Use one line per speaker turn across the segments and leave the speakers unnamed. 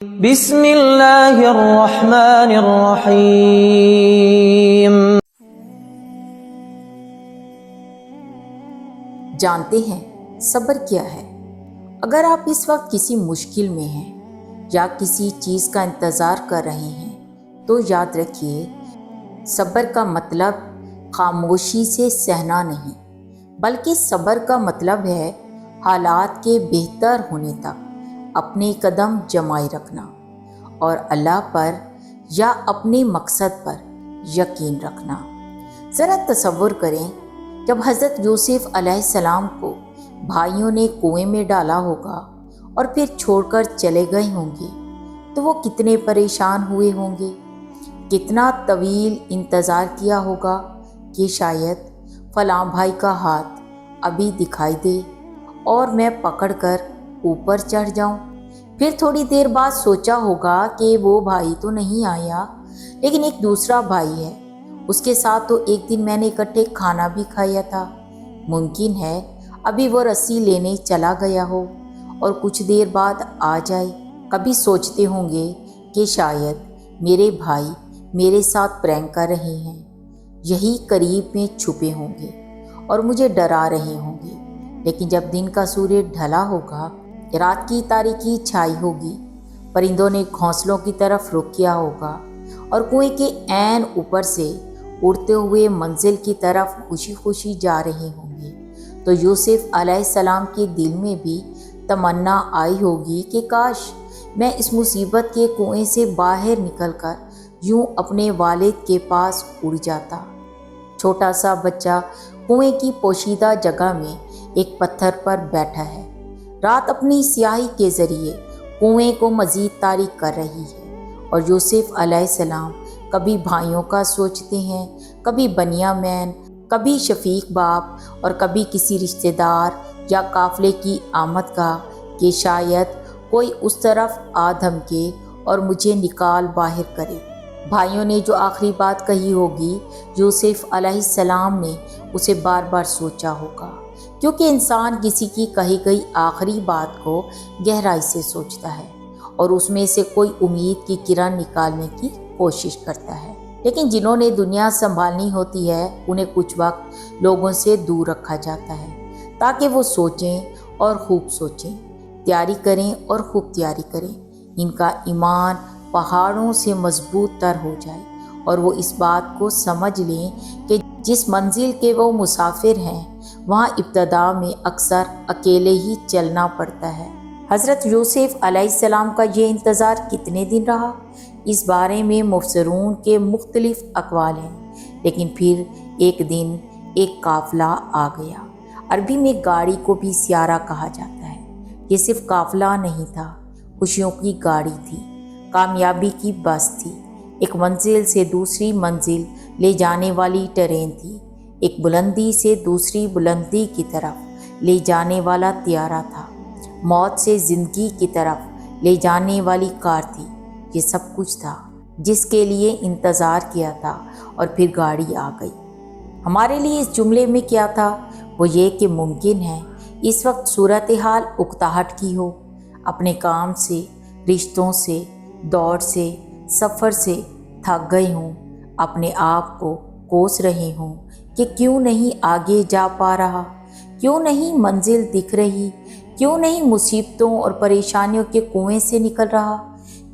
بسم اللہ الرحمن الرحیم۔
جانتے ہیں صبر کیا ہے؟ اگر آپ اس وقت کسی مشکل میں ہیں یا کسی چیز کا انتظار کر رہے ہیں تو یاد رکھیے، صبر کا مطلب خاموشی سے سہنا نہیں، بلکہ صبر کا مطلب ہے حالات کے بہتر ہونے تک اپنے قدم جمائے رکھنا اور اللہ پر یا اپنے مقصد پر یقین رکھنا۔ ذرا تصور کریں، جب حضرت یوسف علیہ السلام کو بھائیوں نے کنویں میں ڈالا ہوگا اور پھر چھوڑ کر چلے گئے ہوں گے تو وہ کتنے پریشان ہوئے ہوں گے، کتنا طویل انتظار کیا ہوگا کہ شاید فلاں بھائی کا ہاتھ ابھی دکھائی دے اور میں پکڑ کر اوپر چڑھ جاؤں۔ پھر تھوڑی دیر بعد سوچا ہوگا کہ وہ بھائی تو نہیں آیا، لیکن ایک دوسرا بھائی ہے، اس کے ساتھ تو ایک دن میں نے اکٹھے کھانا بھی کھایا تھا، ممکن ہے ابھی وہ رسی لینے چلا گیا ہو اور کچھ دیر بعد آ جائے۔ کبھی سوچتے ہوں گے کہ شاید میرے بھائی میرے ساتھ پرینک کر رہے ہیں، یہی قریب میں چھپے ہوں گے اور مجھے ڈرا رہے ہوں گے، لیکن جب دن کا سورج ڈھلا ہوگا، رات کی تاریکی چھائی ہوگی، پرندوں نے گھونسلوں کی طرف رخ کیا ہوگا اور کنویں کے عین اوپر سے اڑتے ہوئے منزل کی طرف خوشی خوشی جا رہے ہوں گے، تو یوسف علیہ السلام کے دل میں بھی تمنا آئی ہوگی کہ کاش میں اس مصیبت کے کنویں سے باہر نکل کر یوں اپنے والد کے پاس اڑ جاتا۔ چھوٹا سا بچہ کنویں کی پوشیدہ جگہ میں ایک پتھر پر بیٹھا ہے، رات اپنی سیاہی کے ذریعے کنویں کو مزید تاریک کر رہی ہے، اور یوسف علیہ السلام کبھی بھائیوں کا سوچتے ہیں، کبھی بنیامین، کبھی شفیق باپ اور کبھی کسی رشتہ دار یا قافلے کی آمد کا، کہ شاید کوئی اس طرف آ دھمکے اور مجھے نکال باہر کرے۔ بھائیوں نے جو آخری بات کہی ہوگی، یوسف علیہ السلام نے اسے بار بار سوچا ہوگا، کیونکہ انسان کسی کی کہی گئی آخری بات کو گہرائی سے سوچتا ہے اور اس میں سے کوئی امید کی کرن نکالنے کی کوشش کرتا ہے۔ لیکن جنہوں نے دنیا سنبھالنی ہوتی ہے، انہیں کچھ وقت لوگوں سے دور رکھا جاتا ہے تاکہ وہ سوچیں اور خوب سوچیں، تیاری کریں اور خوب تیاری کریں، ان کا ایمان پہاڑوں سے مضبوط تر ہو جائے اور وہ اس بات کو سمجھ لیں کہ جس منزل کے وہ مسافر ہیں وہاں ابتدا میں اکثر اکیلے ہی چلنا پڑتا ہے۔ حضرت یوسف علیہ السلام کا یہ انتظار کتنے دن رہا، اس بارے میں مفسرون کے مختلف اقوال ہیں، لیکن پھر ایک دن ایک قافلہ آ گیا۔ عربی میں گاڑی کو بھی سیارہ کہا جاتا ہے۔ یہ صرف قافلہ نہیں تھا، خوشیوں کی گاڑی تھی، کامیابی کی بس تھی، ایک منزل سے دوسری منزل لے جانے والی ٹرین تھی، ایک بلندی سے دوسری بلندی کی طرف لے جانے والا طیارہ تھا، موت سے زندگی کی طرف لے جانے والی کار تھی۔ یہ سب کچھ تھا جس کے لیے انتظار کیا تھا، اور پھر گاڑی آ گئی۔ ہمارے لیے اس جملے میں کیا تھا؟ وہ یہ کہ ممکن ہے اس وقت صورتحال اکتاہٹ کی ہو، اپنے کام سے، رشتوں سے، دوڑ سے، سفر سے تھک گئے ہوں، اپنے آپ کو کوس رہے ہوں کہ کیوں نہیں آگے جا پا رہا، کیوں نہیں منزل دکھ رہی، کیوں نہیں مصیبتوں اور پریشانیوں کے کنویں سے نکل رہا،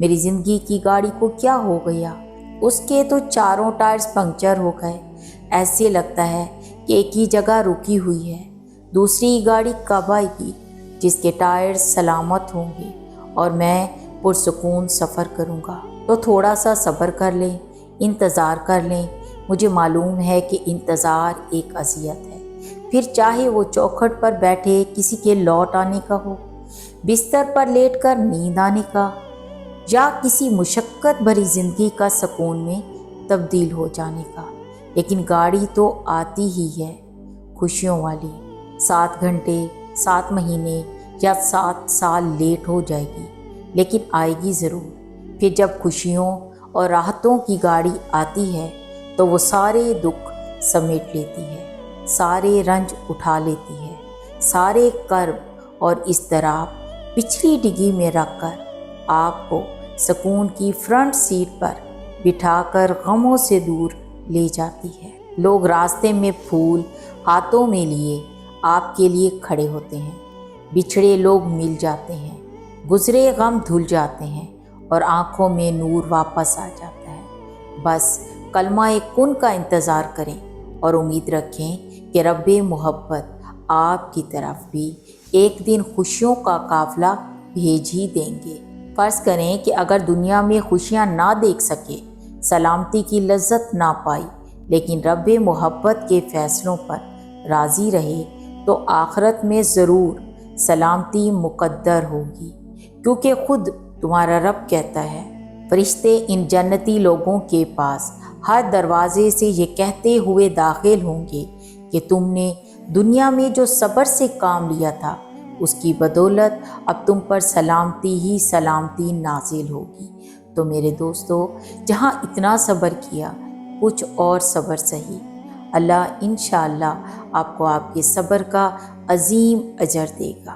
میری زندگی کی گاڑی کو کیا ہو گیا، اس کے تو چاروں ٹائرز پنکچر ہو گئے، ایسے لگتا ہے کہ ایک ہی جگہ رکی ہوئی ہے، دوسری گاڑی کب آئے گی جس کے ٹائرز سلامت ہوں گے اور میں پرسکون سفر کروں گا۔ تو تھوڑا سا صبر کر لیں، انتظار کر لیں، مجھے معلوم ہے کہ انتظار ایک اذیت ہے، پھر چاہے وہ چوکھٹ پر بیٹھے کسی کے لوٹ آنے کا ہو، بستر پر لیٹ کر نیند آنے کا، یا کسی مشقت بھری زندگی کا سکون میں تبدیل ہو جانے کا، لیکن گاڑی تو آتی ہی ہے، خوشیوں والی، 7 گھنٹے، 7 مہینے یا 7 سال لیٹ ہو جائے گی، لیکن آئے گی ضرور۔ پھر جب خوشیوں اور راحتوں کی گاڑی آتی ہے تو وہ سارے دکھ سمیٹ لیتی ہے، سارے رنج اٹھا لیتی ہے، سارے کرب اور اضطراب پچھلی ڈگی میں رکھ کر آپ کو سکون کی فرنٹ سیٹ پر بٹھا کر غموں سے دور لے جاتی ہے۔ لوگ راستے میں پھول ہاتھوں میں لیے آپ کے لیے کھڑے ہوتے ہیں، بچھڑے لوگ مل جاتے ہیں، گزرے غم دھل جاتے ہیں اور آنکھوں میں نور واپس آ جاتا ہے۔ بس کلمہ کن کا انتظار کریں اور امید رکھیں کہ رب محبت آپ کی طرف بھی ایک دن خوشیوں کا قافلہ بھیج ہی دیں گے۔ فرض کریں کہ اگر دنیا میں خوشیاں نہ دیکھ سکے، سلامتی کی لذت نہ پائی، لیکن رب محبت کے فیصلوں پر راضی رہے تو آخرت میں ضرور سلامتی مقدر ہوگی، کیونکہ خود تمہارا رب کہتا ہے، فرشتے ان جنتی لوگوں کے پاس ہر دروازے سے یہ کہتے ہوئے داخل ہوں گے کہ تم نے دنیا میں جو صبر سے کام لیا تھا اس کی بدولت اب تم پر سلامتی ہی سلامتی نازل ہوگی۔ تو میرے دوستو، جہاں اتنا صبر کیا، کچھ اور صبر سہی۔ اللہ انشاءاللہ آپ کو آپ کے صبر کا عظیم اجر دے گا۔